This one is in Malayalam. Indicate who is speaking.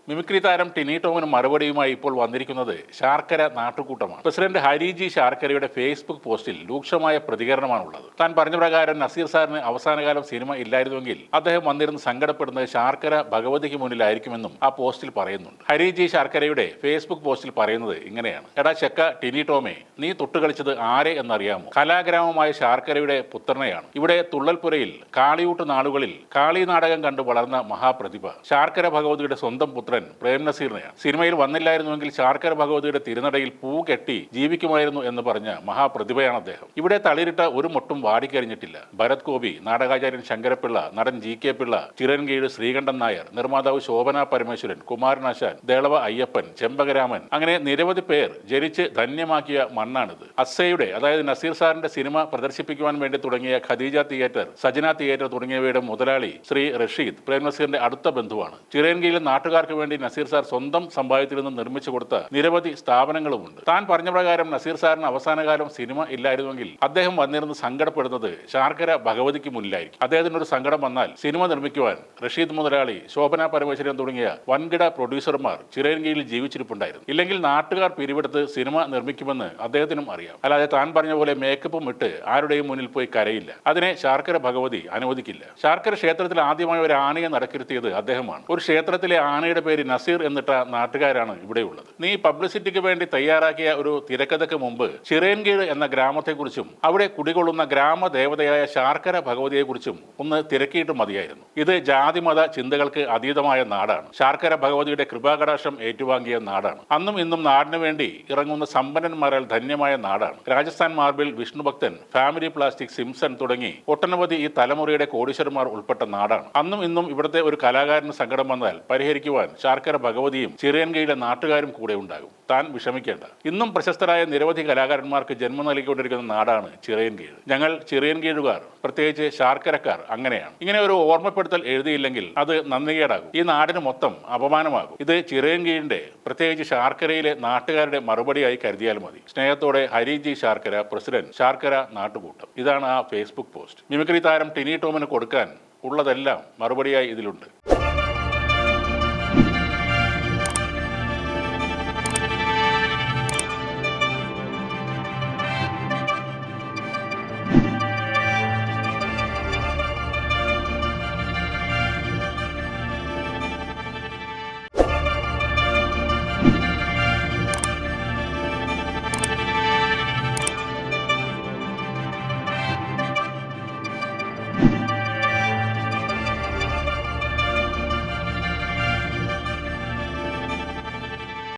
Speaker 1: മിമിക്രി താരം ടിനി ടോമിന് മറുപടിയുമായി ഇപ്പോൾ വന്നിരിക്കുന്നത് Sarkara നാട്ടുകൂട്ടമാണ്. President Hari G ശാർക്കരയുടെ Facebook പോസ്റ്റിൽ രൂക്ഷമായ പ്രതികരണമാണുള്ളത്. താൻ പറഞ്ഞ പ്രകാരം നസീർ സാറിന് അവസാനകാലം സിനിമ ഇല്ലായിരുന്നുവെങ്കിൽ അദ്ദേഹം വന്നിരുന്ന് സങ്കടപ്പെടുന്നത് ശാർക്കര ഭഗവതിക്ക് മുന്നിലായിരിക്കുമെന്നും ആ പോസ്റ്റിൽ പറയുന്നുണ്ട്. ഹരി ജി ശാർക്കരയുടെ ഫേസ്ബുക്ക് പോസ്റ്റിൽ പറയുന്നത് ഇങ്ങനെയാണ്: എടാ ചെക്ക ടിനി ടോമേ, നീ തൊട്ടുകളിച്ചത് ആരെ എന്നറിയാമോ? കലാഗ്രാമമായ ശാർക്കരയുടെ പുത്രനെയാണ്. ഇവിടെ തുള്ളൽപുരയിൽ കാളിയൂട്ട് നാളുകളിൽ കാളി നാടകം കണ്ടു വളർന്ന മഹാപ്രതിഭ ശാർക്കര ഭഗവതിയുടെ സ്വന്തം പുത്രൻ പ്രേം നസീറിനെയാണ്. സിനിമയിൽ വന്നില്ലായിരുന്നുവെങ്കിൽ ശാർക്കര ഭഗവതിയുടെ തിരുനടയിൽ പൂ കെട്ടി ജീവിക്കുമായിരുന്നു എന്ന് പറഞ്ഞ മഹാപ്രതിഭയാണ് അദ്ദേഹം. ഇവിടെ തളിരിട്ട ഒരു മൊട്ടും വാടിക്കരിഞ്ഞിട്ടില്ല. ഭരത് ഗോപി, നാടകാചാര്യൻ ശങ്കരപിള്ള, നടൻ ജി.കെ. പിള്ള, ചിറൻകീഴ് ശ്രീകണ്ഠൻ നായർ, നിർമ്മാതാവ് ശോഭന പരമേശ്വരൻ, കുമാരനാശാൻ, ദേളവ അയ്യപ്പൻ, ചെമ്പകരാമൻ, അങ്ങനെ നിരവധി പേർ ജനിച്ച് ധന്യമാക്കിയ മണ്ണാണിത്. അസ്സയുടെ, അതായത് നസീർ സാറിന്റെ സിനിമ പ്രദർശിപ്പിക്കുവാൻ വേണ്ടി തുടങ്ങിയ ഖദീജ തിയേറ്റർ, സജന തിയേറ്റർ തുടങ്ങിയവയുടെ മുതലാളി ശ്രീ റഷീദ് പ്രേം നസീറിന്റെ അടുത്ത ബന്ധുവാണ്. ചിറയൻകീഴിലെ നാട്ടുകാർക്ക് വേണ്ടി നസീർ സാർ സ്വന്തം സമ്പാദ്യത്തിൽ നിന്ന് നിർമ്മിച്ചു കൊടുത്ത നിരവധി സ്ഥാപനങ്ങളുമുണ്ട്. താൻ പറഞ്ഞ പ്രകാരം നസീർ സാറിന് അവസാനകാലം സിനിമ ഇല്ലായിരുന്നെങ്കിൽ അദ്ദേഹം വന്നിരുന്ന് സങ്കടപ്പെടുന്നത് ശാർക്കര ഭഗവതിക്ക് മുന്നിലായിരിക്കും. അദ്ദേഹത്തിന് ഒരു സങ്കടം വന്നാൽ സിനിമ നിർമ്മിക്കുവാൻ റഷീദ് മുതലാളി, ശോഭന പരമേശ്വരൻ തുടങ്ങിയ വൻകിട പ്രൊഡ്യൂസർമാർ ചിറയൻകീഴിൽ ജീവിച്ചിരിപ്പുണ്ടായിരുന്നു. ഇല്ലെങ്കിൽ നാട്ടുകാർ പിരിവെടുത്ത് സിനിമ നിർമ്മിക്കുമെന്ന് അദ്ദേഹത്തിനും അറിയാം. അല്ലാതെ താൻ പറഞ്ഞ പോലെ മേക്കപ്പും ഇട്ട് ആരുടെയും മുന്നിൽ പോയി കരയില്ല. അതിനെ ശാർക്കര ഭഗവതി അനുവദിക്കില്ല. ശാർക്കര ക്ഷേത്രത്തിൽ ആദ്യമായി ഒരു ആനയെ നടക്കിരുത്തിയത് അദ്ദേഹമാണ്. ഒരു ക്ഷേത്രത്തിലെ ആനയുടെ പേര് നസീർ എന്നിട്ട നാട്ടുകാരാണ് ഇവിടെയുള്ളത്. നീ പബ്ലിസിറ്റിക്ക് വേണ്ടി തയ്യാറാക്കിയ ഒരു തിരക്കഥയ്ക്ക് മുമ്പ് ചിറയൻകീഴ് എന്ന ഗ്രാമത്തെക്കുറിച്ചും അവിടെ കുടികൊള്ളുന്ന ഗ്രാമദേവതയായ ശാർക്കര ഭഗവതിയെക്കുറിച്ചും ഒന്ന് തിരക്കിയിട്ട് മതിയായിരുന്നു. ഇത് ജാതിമത ചിന്തകൾക്ക് അതീതമായ നാടാണ്. ശാർക്കര ഭഗവതിയുടെ കൃപാകടാക്ഷം ഏറ്റുവാങ്ങിയ നാടാണ്. അന്നും ഇന്നും നാടിനു വേണ്ടി ഇറങ്ങുന്ന സമ്പന്നന്മാരാൽ ധന്യമായ നാടാണ്. Rajasthan marble, Vishnubhakthan, family plastic, Simpson തുടങ്ങി ഒട്ടനവധി ഈ തലമുറയുടെ കോടീശ്വരന്മാർ ഉൾപ്പെട്ട നാടാണ്. അന്നും ഇന്നും ഇവിടുത്തെ ഒരു കലാകാരന് സങ്കടം വന്നാൽ പരിഹരിക്കുവാൻ ശാർക്കര ഭഗവതിയും ചിറയൻകീഴിലെ നാട്ടുകാരും കൂടെ ഉണ്ടാകും. താൻ വിഷമിക്കേണ്ട. ഇന്നും പ്രശസ്തരായ നിരവധി കലാകാരന്മാർക്ക് ജന്മം നൽകിക്കൊണ്ടിരിക്കുന്ന നാടാണ് ചിറയൻകീഴ്. ഞങ്ങൾ ചിറയൻകീഴുകാർ, പ്രത്യേകിച്ച് ശാർക്കരക്കാർ അങ്ങനെയാണ്. ഇങ്ങനെ ഒരു ഓർമ്മപ്പെടുത്തൽ എഴുതിയില്ലെങ്കിൽ അത് നന്ദികേടാകും. ഈ നാടിന് മൊത്തം അപമാനമാകും. ഇത് ചിറയൻകീഴിന്റെ, പ്രത്യേകിച്ച് ശാർക്കരയിലെ നാട്ടുകാരുടെ മറുപടിയായി കരുതിയാൽ മതി. സ്നേഹത്തോടെ ഹരി ജി ശാർക്കര, പ്രസിഡന്റ്, ശാർക്കര നാട്ടുകൂട്ടം. ഇതാണ് ആ ഫേസ്ബുക്ക് പോസ്റ്റ്. മിമിക്രി താരം ടിനി ടോമിന് കൊടുക്കാൻ ഉള്ളതെല്ലാം മറുപടിയായി ഇതിലുണ്ട്.